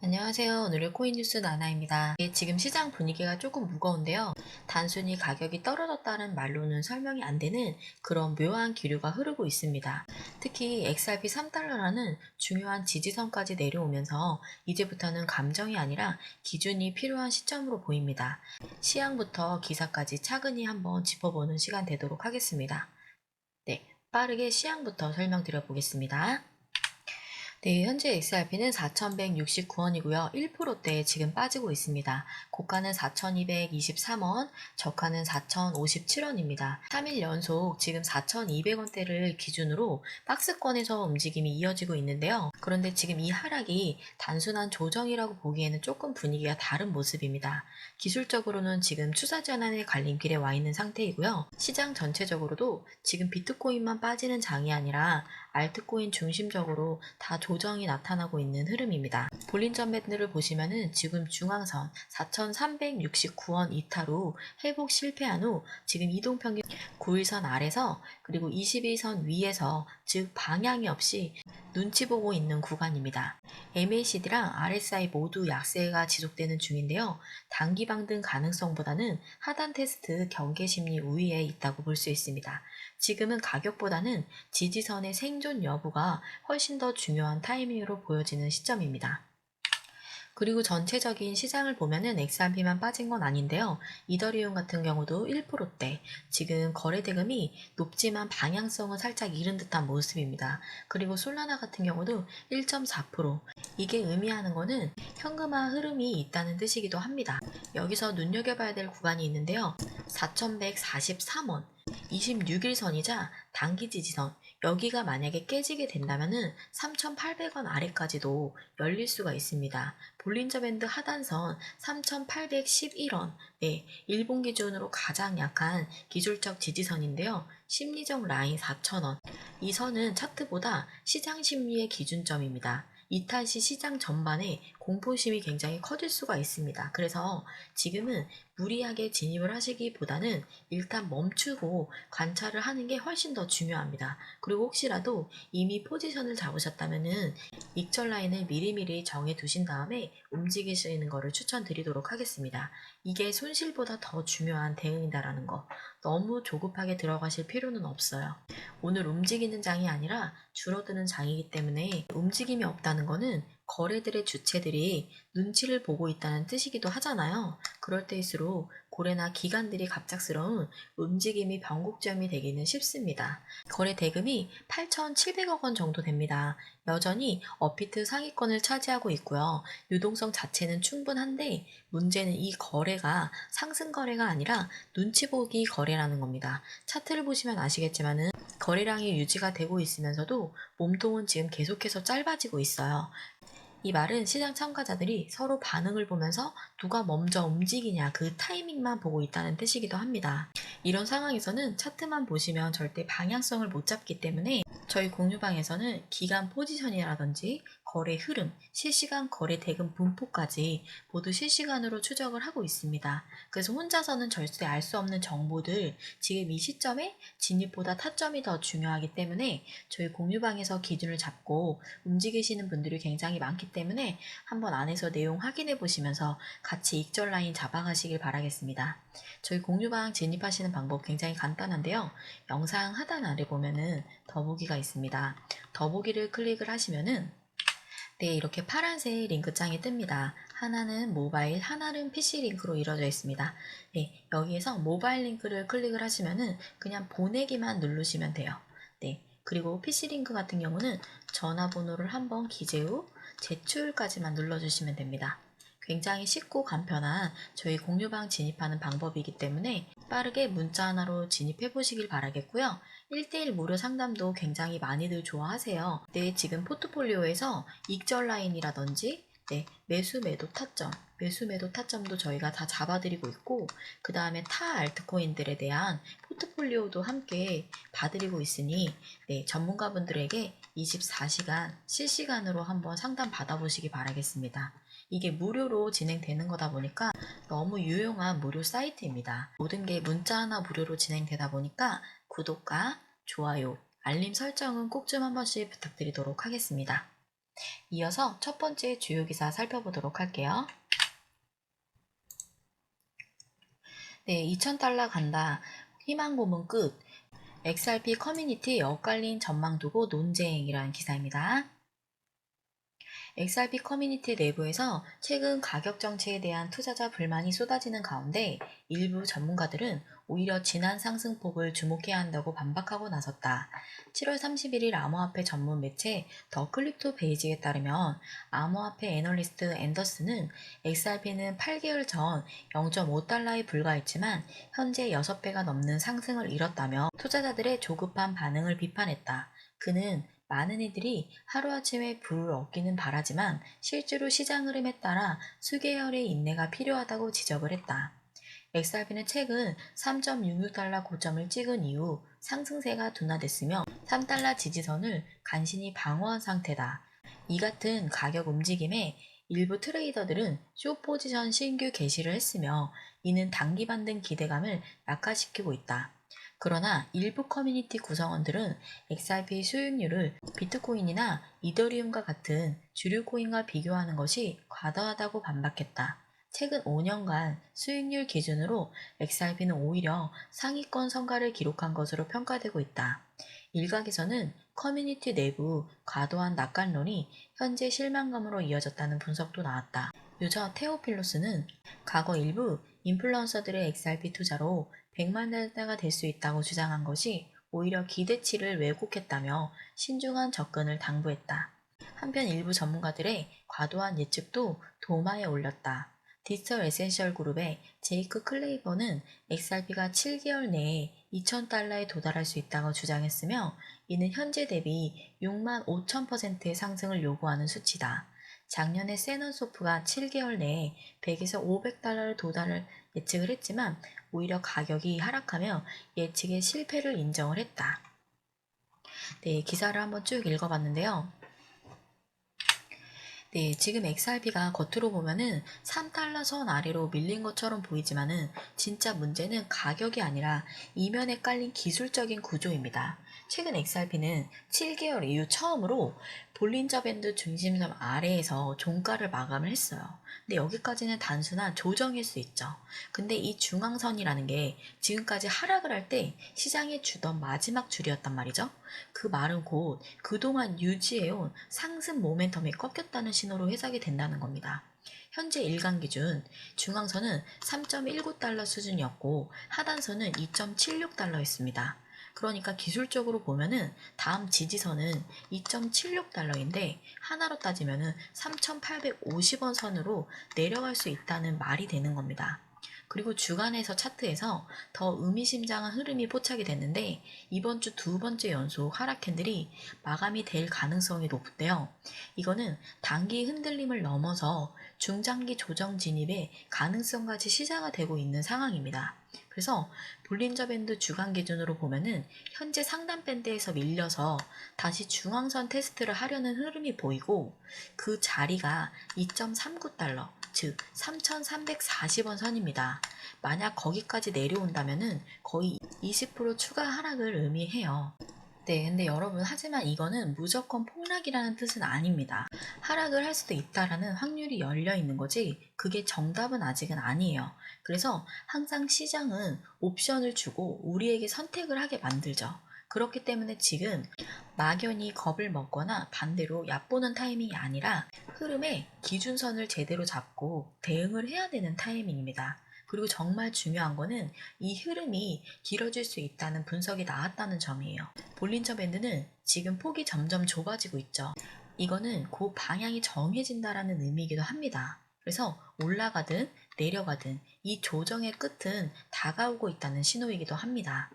안녕하세요. 오늘의 코인 뉴스 나나입니다. 지금 시장 분위기가 조금 무거운데요. 단순히 가격이 떨어졌다는 말로는 설명이 안 되는 그런 묘한 기류가 흐르고 있습니다. 특히 XRP 3달러라는 중요한 지지선까지 내려오면서 이제부터는 감정이 아니라 기준이 필요한 시점으로 보입니다. 시향부터 기사까지 차근히 한번 짚어보는 시간 되도록 하겠습니다. 네, 빠르게 시향부터 설명드려 보겠습니다. 네, 현재 XRP는 4,169원이고요. 1%대 지금 빠지고 있습니다. 고가는 4,223원, 저가는 4,057원입니다. 3일 연속 지금 4,200원대를 기준으로 박스권에서 움직임이 이어지고 있는데요. 그런데 지금 이 하락이 단순한 조정이라고 보기에는 조금 분위기가 다른 모습입니다. 기술적으로는 지금 추사 전환의 갈림길에 와 있는 상태이고요. 시장 전체적으로도 지금 비트코인만 빠지는 장이 아니라 알트코인 중심적으로 다 조정이 나타나고 있는 흐름입니다. 볼린저 밴드를 보시면은 지금 중앙선 4,369원 이탈 후 회복 실패한 후 지금 이동평균 9일선 아래서 그리고 21선 위에서 즉 방향이 없이 눈치 보고 있는 구간입니다. MACD랑 RSI 모두 약세가 지속되는 중인데요. 단기 방등 가능성보다는 하단 테스트 경계 심리 우위에 있다고 볼 수 있습니다. 지금은 가격보다는 지지선의 생존 여부가 훨씬 더 중요한 타이밍으로 보여지는 시점입니다. 그리고 전체적인 시장을 보면은 XRP만 빠진 건 아닌데요. 이더리움 같은 경우도 1%대, 지금 거래 대금이 높지만 방향성은 살짝 잃은 듯한 모습입니다. 그리고 솔라나 같은 경우도 1.4%. 이게 의미하는 거는 현금화 흐름이 있다는 뜻이기도 합니다. 여기서 눈여겨봐야 될 구간이 있는데요. 4,143원. 26일선이자 단기 지지선, 여기가 만약에 깨지게 된다면은 3,800원 아래까지도 열릴 수가 있습니다. 볼린저 밴드 하단선 3,811원, 네, 일본 기준으로 가장 약한 기술적 지지선인데요. 심리적 라인 4,000원. 이 선은 차트보다 시장 심리의 기준점입니다. 이탈 시 시장 전반에 공포심이 굉장히 커질 수가 있습니다. 그래서 지금은 무리하게 진입을 하시기보다는 일단 멈추고 관찰을 하는 게 훨씬 더 중요합니다. 그리고 혹시라도 이미 포지션을 잡으셨다면은 익절 라인을 미리미리 정해 두신 다음에 움직이시는 것을 추천드리도록 하겠습니다. 이게 손실보다 더 중요한 대응이다라는 거. 너무 조급하게 들어가실 필요는 없어요. 오늘 움직이는 장이 아니라 줄어드는 장이기 때문에 움직임이 없다는 거는 거래들의 주체들이 눈치를 보고 있다는 뜻이기도 하잖아요. 그럴 때일수록 고래나 기관들이 갑작스러운 움직임이 변곡점이 되기는 쉽습니다. 거래 대금이 8,700억 원 정도 됩니다. 여전히 업비트 상위권을 차지하고 있고요. 유동성 자체는 충분한데 문제는 이 거래가 상승 거래가 아니라 눈치 보기 거래라는 겁니다. 차트를 보시면 아시겠지만은 거래량이 유지가 되고 있으면서도 몸통은 지금 계속해서 짧아지고 있어요. 이 말은 시장 참가자들이 서로 반응을 보면서 누가 먼저 움직이냐 그 타이밍만 보고 있다는 뜻이기도 합니다. 이런 상황에서는 차트만 보시면 절대 방향성을 못 잡기 때문에 저희 공유방에서는 기간 포지션이라든지 거래 흐름, 실시간 거래 대금 분포까지 모두 실시간으로 추적을 하고 있습니다. 그래서 혼자서는 절대 알 수 없는 정보들, 지금 이 시점에 진입보다 타점이 더 중요하기 때문에 저희 공유방에서 기준을 잡고 움직이시는 분들이 굉장히 많기 때문에 한번 안에서 내용 확인해 보시면서 같이 익절 라인 잡아가시길 바라겠습니다. 저희 공유방 진입하시는 방법 굉장히 간단한데요. 영상 하단 아래 보면은 더보기가 있습니다. 더보기를 클릭을 하시면은 네, 이렇게 파란색 링크장이 뜹니다. 하나는 모바일, 하나는 PC 링크로 이루어져 있습니다. 네, 여기에서 모바일 링크를 클릭을 하시면은 그냥 보내기만 누르시면 돼요. 네, 그리고 PC 링크 같은 경우는 전화번호를 한번 기재 후 제출까지만 눌러주시면 됩니다. 굉장히 쉽고 간편한 저희 공유방 진입하는 방법이기 때문에 빠르게 문자 하나로 진입해 보시길 바라겠고요. 1대1 무료 상담도 굉장히 많이들 좋아하세요. 네, 지금 포트폴리오에서 익절 라인이라든지 네, 매수 매도 타점, 매수 매도 타점도 저희가 다 잡아드리고 있고 그 다음에 타 알트코인들에 대한 포트폴리오도 함께 봐드리고 있으니 네, 전문가분들에게 24시간 실시간으로 한번 상담 받아보시기 바라겠습니다. 이게 무료로 진행되는 거다 보니까 너무 유용한 무료 사이트입니다. 모든 게 문자 하나 무료로 진행되다 보니까 구독과 좋아요, 알림 설정은 꼭 좀 한 번씩 부탁드리도록 하겠습니다. 이어서 첫 번째 주요 기사 살펴보도록 할게요. 네, 2,000달러 간다. 희망 고문 끝. XRP 커뮤니티 엇갈린 전망 두고 논쟁이라는 기사입니다. XRP 커뮤니티 내부에서 최근 가격 정책에 대한 투자자 불만이 쏟아지는 가운데 일부 전문가들은 오히려 지난 상승폭을 주목해야 한다고 반박하고 나섰다. 7월 31일 암호화폐 전문 매체 더 클립토 베이직에 따르면 암호화폐 애널리스트 앤더슨은 XRP는 8개월 전 0.5달러에 불과했지만 현재 6배가 넘는 상승을 이뤘다며 투자자들의 조급한 반응을 비판했다. 그는 많은 이들이 하루아침에 부를 얻기는 바라지만 실제로 시장 흐름에 따라 수개월의 인내가 필요하다고 지적을 했다. XRP는 최근 3.66달러 고점을 찍은 이후 상승세가 둔화됐으며 3달러 지지선을 간신히 방어한 상태다. 이 같은 가격 움직임에 일부 트레이더들은 숏 포지션 신규 개시를 했으며 이는 단기 반등 기대감을 약화시키고 있다. 그러나 일부 커뮤니티 구성원들은 XRP 수익률을 비트코인이나 이더리움과 같은 주류 코인과 비교하는 것이 과다하다고 반박했다. 최근 5년간 수익률 기준으로 XRP는 오히려 상위권 성과를 기록한 것으로 평가되고 있다. 일각에서는 커뮤니티 내부 과도한 낙관론이 현재 실망감으로 이어졌다는 분석도 나왔다. 유저 테오필로스는 과거 일부 인플루언서들의 XRP 투자로 100만 달러가 될 수 있다고 주장한 것이 오히려 기대치를 왜곡했다며 신중한 접근을 당부했다. 한편 일부 전문가들의 과도한 예측도 도마에 올렸다. 디지털 에센셜 그룹의 제이크 클레이버는 XRP가 7개월 내에 2,000달러에 도달할 수 있다고 주장했으며 이는 현재 대비 6만 5천%의 상승을 요구하는 수치다. 작년에 세넌소프가 7개월 내에 100에서 500달러를 도달을 예측을 했지만 오히려 가격이 하락하며 예측의 실패를 인정을 했다. 네, 기사를 한번 쭉 읽어봤는데요. 네, 지금 XRP가 겉으로 보면은 3달러 선 아래로 밀린 것처럼 보이지만은 진짜 문제는 가격이 아니라 이면에 깔린 기술적인 구조입니다. 최근 XRP는 7개월 이후 처음으로 볼린저 밴드 중심선 아래에서 종가를 마감을 했어요. 근데 여기까지는 단순한 조정일 수 있죠. 근데 이 중앙선이라는 게 지금까지 하락을 할 때 시장에 주던 마지막 줄이었단 말이죠. 그 말은 곧 그동안 유지해온 상승 모멘텀이 꺾였다는 신호로 해석이 된다는 겁니다. 현재 일간 기준 중앙선은 3.19달러 수준이었고 하단선은 2.76달러였습니다. 그러니까 기술적으로 보면은 다음 지지선은 2.76달러인데 하나로 따지면은 3,850원 선으로 내려갈 수 있다는 말이 되는 겁니다. 그리고 주간에서 차트에서 더 의미심장한 흐름이 포착이 됐는데 이번 주 두 번째 연속 하락 캔들이 마감이 될 가능성이 높은데요. 이거는 단기 흔들림을 넘어서 중장기 조정 진입의 가능성까지 시사가 되고 있는 상황입니다. 그래서 볼린저 밴드 주간 기준으로 보면은 현재 상단 밴드에서 밀려서 다시 중앙선 테스트를 하려는 흐름이 보이고 그 자리가 2.39달러, 즉 3,340원 선입니다. 만약 거기까지 내려온다면은 거의 20% 추가 하락을 의미해요. 네, 근데 여러분, 하지만 이거는 무조건 폭락이라는 뜻은 아닙니다. 하락을 할 수도 있다라는 확률이 열려 있는 거지, 그게 정답은 아직은 아니에요. 그래서 항상 시장은 옵션을 주고 우리에게 선택을 하게 만들죠. 그렇기 때문에 지금 막연히 겁을 먹거나 반대로 얕보는 타이밍이 아니라 흐름의 기준선을 제대로 잡고 대응을 해야 되는 타이밍입니다. 그리고 정말 중요한 거는 이 흐름이 길어질 수 있다는 분석이 나왔다는 점이에요. 볼린저 밴드는 지금 폭이 점점 좁아지고 있죠. 이거는 그 방향이 정해진다라는 의미이기도 합니다. 그래서 올라가든 내려가든 이 조정의 끝은 다가오고 있다는 신호이기도 합니다.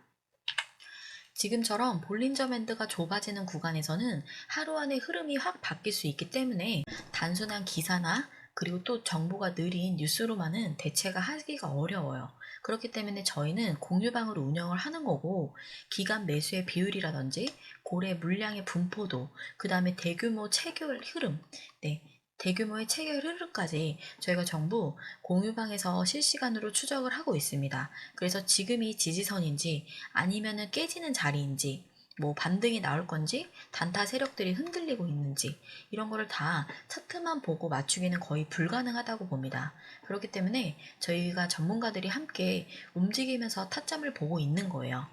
지금처럼 볼린저 밴드가 좁아지는 구간에서는 하루 안에 흐름이 확 바뀔 수 있기 때문에 단순한 기사나 그리고 또 정보가 느린 뉴스로만은 대체가 하기가 어려워요. 그렇기 때문에 저희는 공유방으로 운영을 하는 거고 기간 매수의 비율이라든지 고래 물량의 분포도 그 다음에 대규모 체결 흐름, 네, 대규모의 체결 흐름까지 저희가 전부 공유방에서 실시간으로 추적을 하고 있습니다. 그래서 지금이 지지선인지 아니면은 깨지는 자리인지 뭐 반등이 나올 건지 단타 세력들이 흔들리고 있는지 이런 거를 다 차트만 보고 맞추기는 거의 불가능하다고 봅니다. 그렇기 때문에 저희가 전문가들이 함께 움직이면서 타점을 보고 있는 거예요.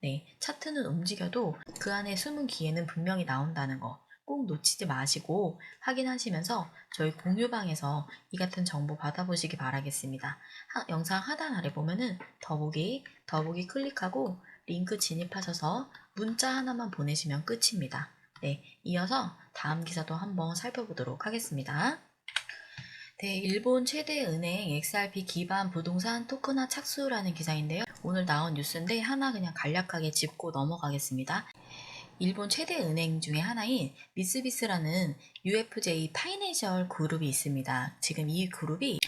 네, 차트는 움직여도 그 안에 숨은 기회는 분명히 나온다는 거 꼭 놓치지 마시고 확인하시면서 저희 공유방에서 이 같은 정보 받아보시기 바라겠습니다. 영상 하단 아래 보면은 더보기 클릭하고 링크 진입하셔서 문자 하나만 보내시면 끝입니다. 네, 이어서 다음 기사도 한번 살펴보도록 하겠습니다. 네, 일본 최대 은행 XRP 기반 부동산 토큰화 착수라는 기사인데요. 오늘 나온 뉴스인데 하나 그냥 간략하게 짚고 넘어가겠습니다. 일본 최대 은행 중에 하나인 미쓰비스라는 UFJ 파이낸셜 그룹이 있습니다. 지금 이 그룹이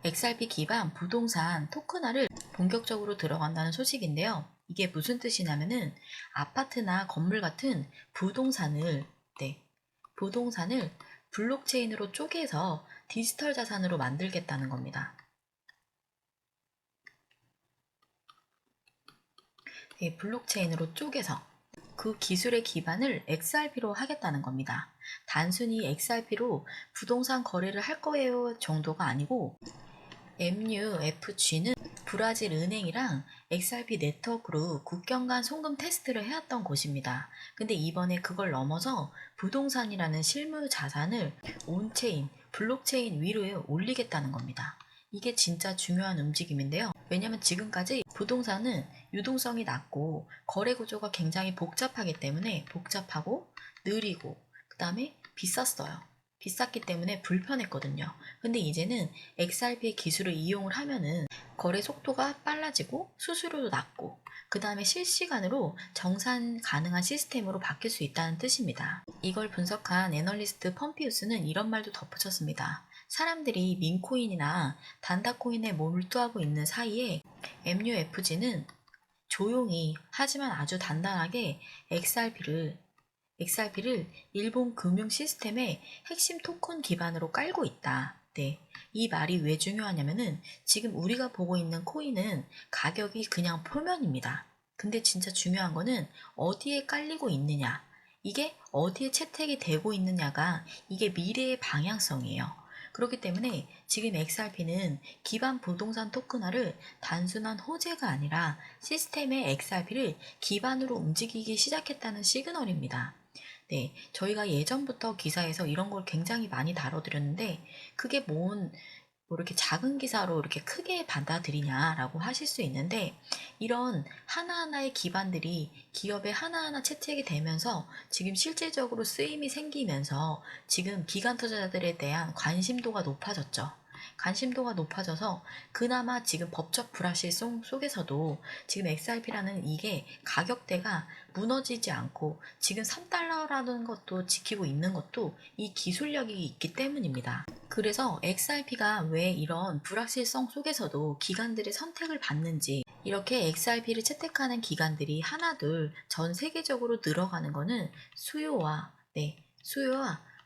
XRP 기반 부동산 토큰화를 본격적으로 들어간다는 소식인데요. 이게 무슨 뜻이냐면은 아파트나 건물 같은 부동산을 블록체인으로 쪼개서 디지털 자산으로 만들겠다는 겁니다. 네, 블록체인으로 쪼개서 그 기술의 기반을 XRP로 하겠다는 겁니다. 단순히 XRP로 부동산 거래를 할 거예요 정도가 아니고 MUFG는 브라질 은행이랑 XRP 네트워크로 국경 간 송금 테스트를 해왔던 곳입니다. 근데 이번에 그걸 넘어서 부동산이라는 실물 자산을 온체인, 블록체인 위로 올리겠다는 겁니다. 이게 진짜 중요한 움직임인데요. 왜냐면 지금까지 부동산은 유동성이 낮고 거래 구조가 굉장히 복잡하기 때문에 복잡하고 느리고 그 다음에 비쌌어요. 비쌌기 때문에 불편했거든요. 근데 이제는 XRP 기술을 이용을 하면은 거래 속도가 빨라지고 수수료도 낮고 그 다음에 실시간으로 정산 가능한 시스템으로 바뀔 수 있다는 뜻입니다. 이걸 분석한 애널리스트 펌피우스는 이런 말도 덧붙였습니다. 사람들이 민코인이나 단다코인에 몰두하고 있는 사이에 MUFG는 조용히 하지만 아주 단단하게 XRP를 일본 금융 시스템의 핵심 토큰 기반으로 깔고 있다. 네. 이 말이 왜 중요하냐면은 지금 우리가 보고 있는 코인은 가격이 그냥 표면입니다. 근데 진짜 중요한 거는 어디에 깔리고 있느냐. 이게 어디에 채택이 되고 있느냐가 이게 미래의 방향성이에요. 그렇기 때문에 지금 XRP는 기반 부동산 토큰화를 단순한 호재가 아니라 시스템의 XRP를 기반으로 움직이기 시작했다는 시그널입니다. 네, 저희가 예전부터 기사에서 이런 걸 굉장히 많이 다뤄드렸는데 그게 뭐 이렇게 작은 기사로 이렇게 크게 받아들이냐라고 하실 수 있는데 이런 하나하나의 기반들이 기업에 하나하나 채택이 되면서 지금 실질적으로 쓰임이 생기면서 지금 기관 투자자들에 대한 관심도가 높아졌죠. 관심도가 높아져서 그나마 지금 법적 불확실성 속에서도 지금 XRP라는 이게 가격대가 무너지지 않고 지금 3달러라는 것도 지키고 있는 것도 이 기술력이 있기 때문입니다. 그래서 XRP가 왜 이런 불확실성 속에서도 기관들의 선택을 받는지 이렇게 XRP를 채택하는 기관들이 하나둘 전 세계적으로 늘어가는 것은 수요와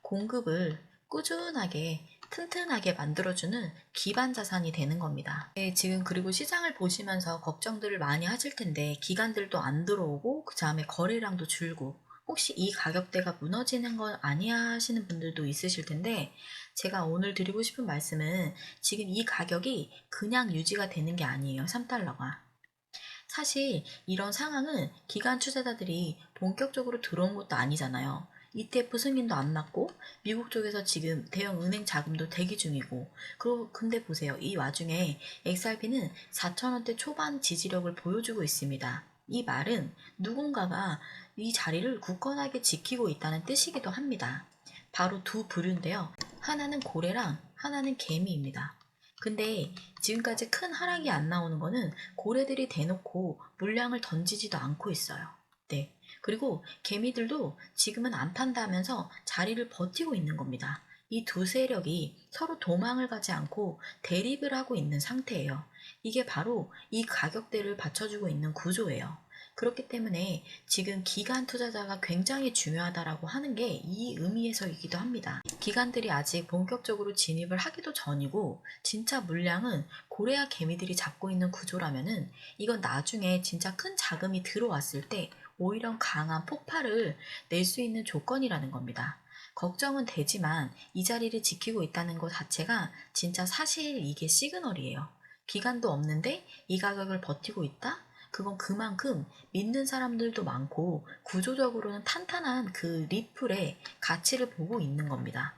공급을 꾸준하게 튼튼하게 만들어주는 기반 자산이 되는 겁니다. 네, 지금 그리고 시장을 보시면서 걱정들을 많이 하실 텐데 기관들도 안 들어오고 그 다음에 거래량도 줄고 혹시 이 가격대가 무너지는 건 아니야 하시는 분들도 있으실 텐데 제가 오늘 드리고 싶은 말씀은 지금 이 가격이 그냥 유지가 되는 게 아니에요. 3달러가. 사실 이런 상황은 기관 투자자들이 본격적으로 들어온 것도 아니잖아요. ETF 승인도 안 났고 미국 쪽에서 지금 대형 은행 자금도 대기 중이고 그리고 근데 보세요. 이 와중에 XRP는 4,000원대 초반 지지력을 보여주고 있습니다. 이 말은 누군가가 이 자리를 굳건하게 지키고 있다는 뜻이기도 합니다. 바로 두 부류인데요. 하나는 고래랑 하나는 개미입니다. 근데 지금까지 큰 하락이 안 나오는 거는 고래들이 대놓고 물량을 던지지도 않고 있어요. 네. 그리고 개미들도 지금은 안 판다면서 자리를 버티고 있는 겁니다. 이 두 세력이 서로 도망을 가지 않고 대립을 하고 있는 상태예요. 이게 바로 이 가격대를 받쳐주고 있는 구조예요. 그렇기 때문에 지금 기관 투자자가 굉장히 중요하다라고 하는 게 이 의미에서이기도 합니다. 기관들이 아직 본격적으로 진입을 하기도 전이고 진짜 물량은 고래와 개미들이 잡고 있는 구조라면은 이건 나중에 진짜 큰 자금이 들어왔을 때 오히려 강한 폭발을 낼 수 있는 조건이라는 겁니다. 걱정은 되지만 이 자리를 지키고 있다는 것 자체가 진짜 사실 이게 시그널이에요. 기간도 없는데 이 가격을 버티고 있다? 그건 그만큼 믿는 사람들도 많고 구조적으로는 탄탄한 그 리플의 가치를 보고 있는 겁니다.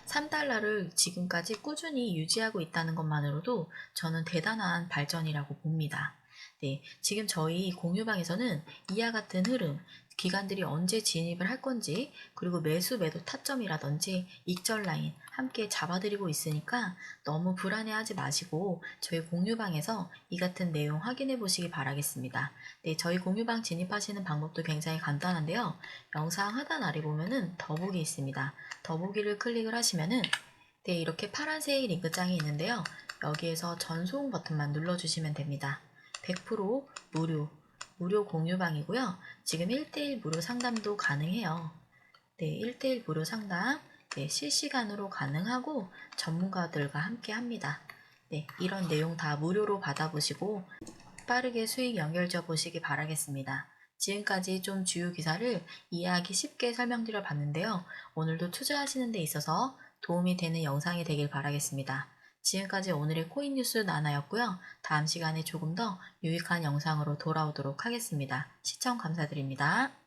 3달러를 지금까지 꾸준히 유지하고 있다는 것만으로도 저는 대단한 발전이라고 봅니다. 네, 지금 저희 공유방에서는 이와 같은 흐름, 기관들이 언제 진입을 할 건지, 그리고 매수 매도 타점이라든지 익절 라인 함께 잡아드리고 있으니까 너무 불안해하지 마시고 저희 공유방에서 이 같은 내용 확인해 보시기 바라겠습니다. 네, 저희 공유방 진입하시는 방법도 굉장히 간단한데요. 영상 하단 아래 보면은 더보기 있습니다. 더보기를 클릭을 하시면은 네, 이렇게 파란색 링크장이 있는데요. 여기에서 전송 버튼만 눌러주시면 됩니다. 100% 무료 공유방이고요. 지금 1대1 무료 상담도 가능해요. 네, 1대1 무료 상담 네, 실시간으로 가능하고 전문가들과 함께 합니다. 네, 이런 내용 다 무료로 받아보시고 빠르게 수익 연결져 보시기 바라겠습니다. 지금까지 좀 주요 기사를 이해하기 쉽게 설명드려 봤는데요. 오늘도 투자하시는 데 있어서 도움이 되는 영상이 되길 바라겠습니다. 지금까지 오늘의 코인 뉴스 나나였고요. 다음 시간에 조금 더 유익한 영상으로 돌아오도록 하겠습니다. 시청 감사드립니다.